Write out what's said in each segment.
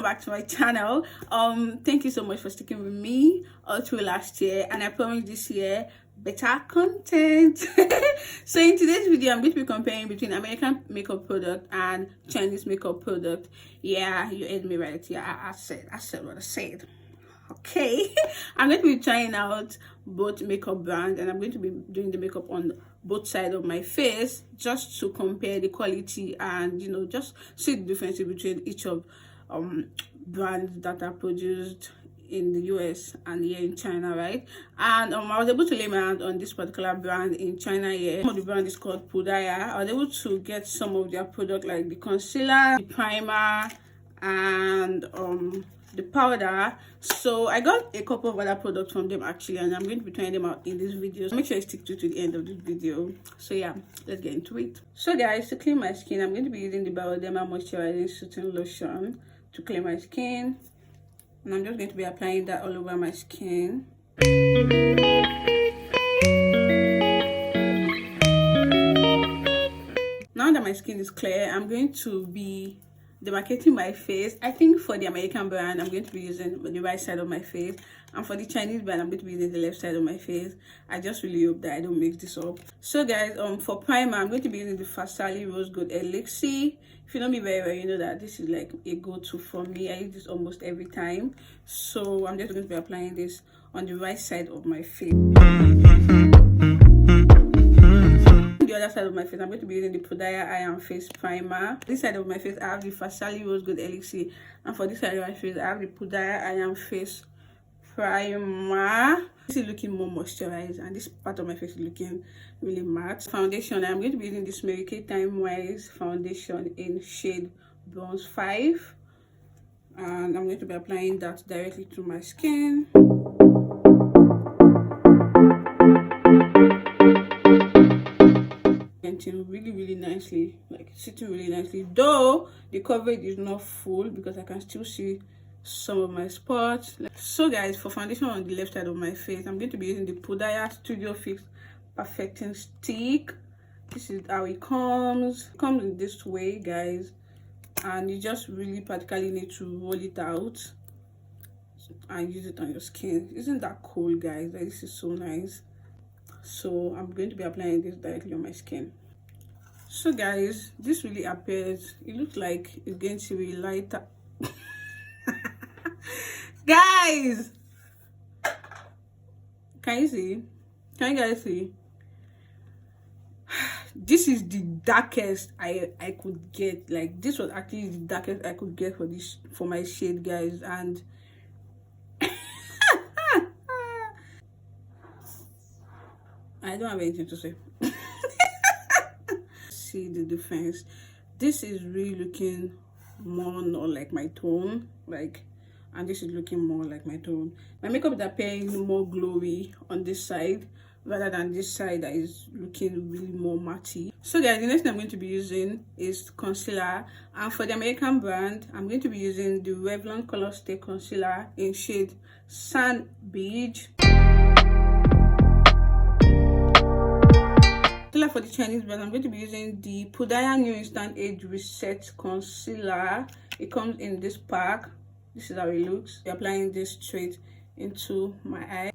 back to my channel. Thank you so much for sticking with me all through last year, and I promise this year better content. So in today's video, I'm going to be comparing between American makeup product and Chinese makeup product. Yeah, you heard me right. Yeah, I said what I said. Okay. I'm going to be trying out both makeup brands, and I'm going to be doing the makeup on both sides of my face just to compare the quality and just see the difference between each of brands that are produced in the US and here in China, right? And I was able to lay my hand on this particular brand in China here. The brand is called Pudaya. I was able to get some of their product like the concealer, the primer, and the powder. So I got a couple of other products from them actually, and I'm going to be trying them out in this video. So make sure you stick to the end of this video. So yeah, let's get into it. So guys, to clean my skin, I'm going to be using the Bioderma moisturizing soothing lotion to clean my skin, and I'm just going to be applying that all over my skin. Now that my skin is clear, I'm going to be demarcating my face. I think for the American brand, I'm going to be using the right side of my face, and for the Chinese brand, I'm going to be using the left side of my face. I just really hope that I don't mix this up. So guys, for primer, I'm going to be using the Farsali Rose Gold Elixir. If you know me very well, you know that this is like a go-to for me. I use this almost every time. So I'm just going to be applying this on the right side of my face. The other side of my face, I'm going to be using the Pudaya Eye and Face Primer. This side of my face, I have the Farsali Rose Gold Elixir, and for this side of my face, I have the Pudaya Eye and Face Primer. This is looking more moisturized, and this part of my face is looking really matte. Foundation, I'm going to be using this Mary Kay Time Wise foundation in shade Bronze 5, and I'm going to be applying that directly to my skin. Really nicely, like sitting really nicely, though the coverage is not full because I can still see some of my spots. So guys, for foundation on the left side of my face, I'm going to be using the Pudaya Studio Fix Perfecting Stick. This is how it comes in this way, guys, and you just really practically need to roll it out and use it on your skin. Isn't that cool, guys? Like, this is so nice. So I'm going to be applying this directly on my skin. So guys, this really appears, it looks like it's going to be lighter. Guys, can you see? Can you guys see? This is the darkest I could get. Like, this was actually the darkest I could get for my shade, guys. And I don't have anything to say. See the difference. This is really looking more not like my tone, and this is looking more like my tone. My makeup is appearing more glowy on this side rather than this side that is looking really more matte. So guys, the next thing I'm going to be using is concealer, and for the American brand, I'm going to be using the Revlon Color Stay Concealer in shade Sand Beige. For the Chinese brand, I'm going to be using the Pudaya New Instant Age Reset Concealer. It comes in this pack. This is how it looks. I'm applying this straight into my eye.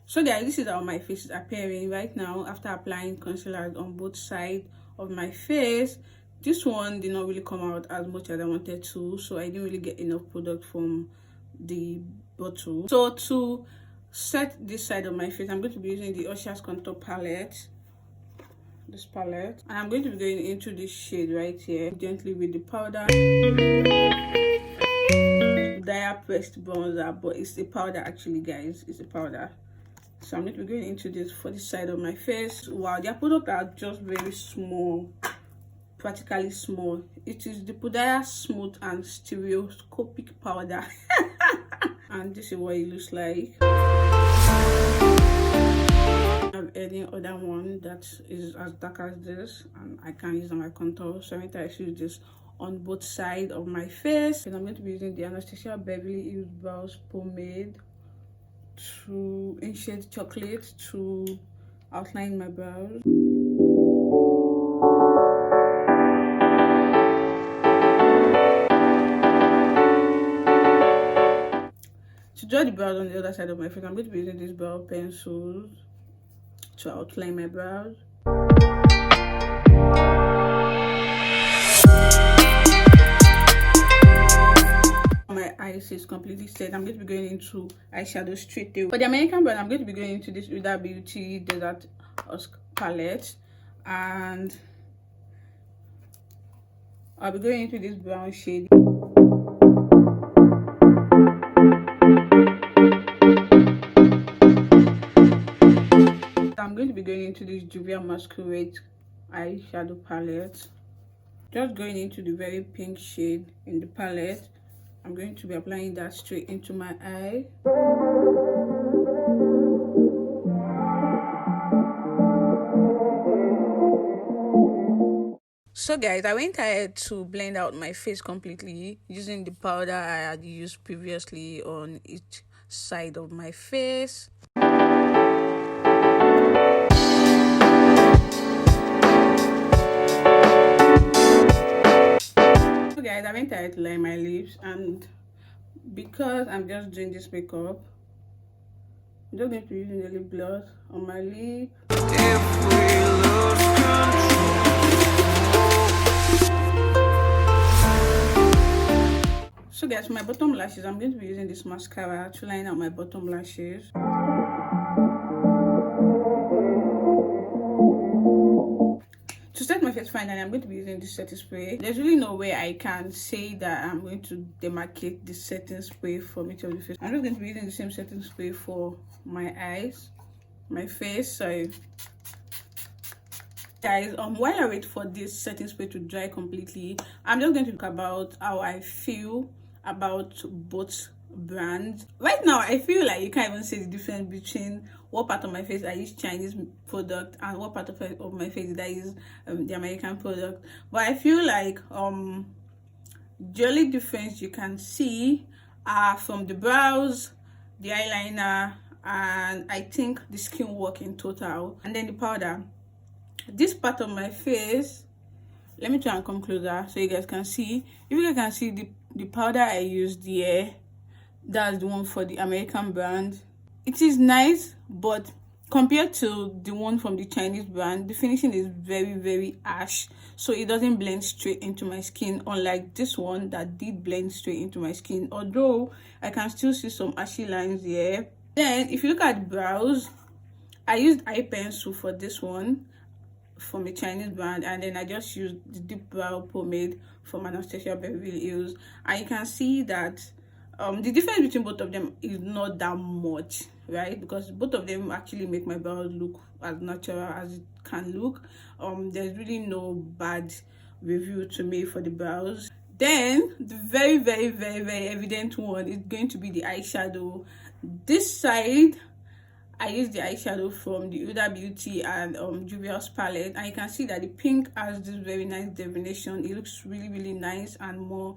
So guys, this is how my face is appearing right now after applying concealer on both sides of my face. This one did not really come out as much as I wanted to, so I didn't really get enough product from the bottle. So to set this side of my face, I'm going to be using the Usher's Contour Palette, this palette, and I'm going to be going into this shade right here gently with the powder. Dia pressed bronzer, but it's a powder actually, guys. It's a powder. So I'm going to be going into this for this side of my face. Wow, their products are just very small, practically small. It is the Pudaya Smooth and Stereoscopic Powder. And this is what it looks like. I have any other one that is as dark as this, and I can use on my contour. So I'm going to use this on both sides of my face. And I'm going to be using the Anastasia Beverly Hills Brows Pomade in shade Chocolate to outline my brows. To draw the brows on the other side of my face, I'm going to be using these brow pencils to outline my brows. My eyes is completely set. I'm going to be going into eyeshadow straight away. For the American brand, I'm going to be going into this Huda Beauty Desert Husk palette, and I'll be going into this brown shade. I'm going to be going into this Juvial Masquerade eyeshadow palette. Just going into the very pink shade in the palette. I'm going to be applying that straight into my eye. So guys, I went ahead to blend out my face completely using the powder I had used previously on each side of my face. So guys, I went ahead to line my lips, and because I'm just doing this makeup, I'm just going to be using the lip gloss on my lip. If we lose control. So guys, for my bottom lashes, I'm going to be using this mascara to line out my bottom lashes. To set my face finally, I'm going to be using this setting spray. There's really no way I can say that I'm going to demarcate this setting spray from each of the face. I'm just going to be using the same setting spray for my eyes, my face. So guys, while I wait for this setting spray to dry completely, I'm just going to talk about how I feel about both brands. Right now, I feel like you can't even see the difference between what part of my face I use Chinese product and what part of my face that is the American product. But I feel like the only difference you can see are from the brows, the eyeliner, and I think the skin work in total, and then the powder. This part of my face, let me try and come closer so you guys can see. If you guys can see the powder I used here, that's the one for the American brand. It is nice, but compared to the one from the Chinese brand, the finishing is very, very harsh, so it doesn't blend straight into my skin, unlike this one that did blend straight into my skin, although I can still see some ashy lines here. Then if you look at the brows, I used eye pencil for this one from a Chinese brand, and then I just used the deep brow pomade from Anastasia Beverly Hills, and you can see that the difference between both of them is not that much, right? Because both of them actually make my brows look as natural as it can look. There's really no bad review to me for the brows. Then the very, very, very, very evident one is going to be the eyeshadow. This side, I used the eyeshadow from the Huda Beauty and Juvial's palette, and you can see that the pink has this very nice definition. It looks really, really nice and more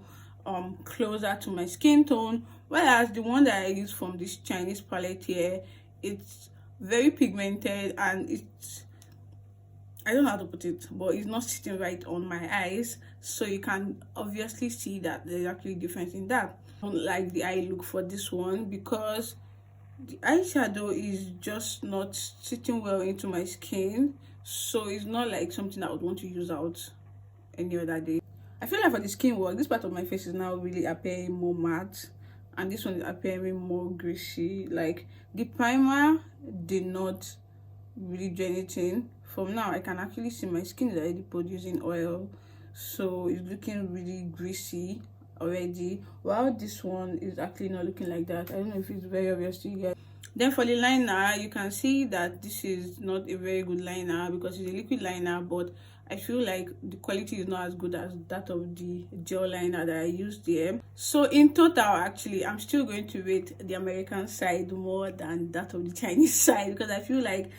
closer to my skin tone, whereas the one that I use from this Chinese palette here, it's very pigmented and it's, I don't know how to put it, but it's not sitting right on my eyes, so you can obviously see that there's actually a difference in that. I don't like the eye look for this one because the eyeshadow is just not sitting well into my skin, so it's not like something I would want to use out any other day. I feel like for the skin work, this part of my face is now really appearing more matte, and this one is appearing more greasy. Like the primer did not really do anything. From now, I can actually see my skin is already producing oil, so it's looking really greasy already, while this one is actually not looking like that. I don't know if it's very obvious to you guys. Then for the liner, you can see that this is not a very good liner because it's a liquid liner, but I feel like the quality is not as good as that of the gel liner that I used there. So in total, actually, I'm still going to rate the American side more than that of the Chinese side, because I feel like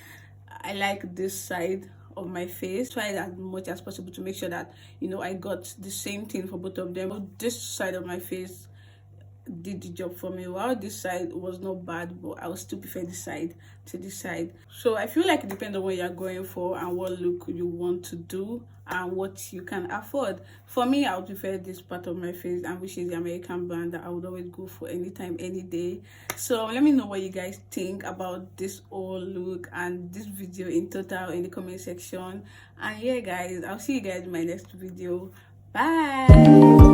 I like this side of my face. Try as much as possible to make sure that, you know, I got the same thing for both of them. This side of my face did the job for me. While this side was not bad, but I would still prefer this side to this side. So I feel like it depends on what you're going for and what look you want to do and what you can afford. For me, I would prefer this part of my face, and which is the American brand that I would always go for anytime, any day. So let me know what you guys think about this whole look and this video in total in the comment section. And yeah guys, I'll see you guys in my next video. Bye.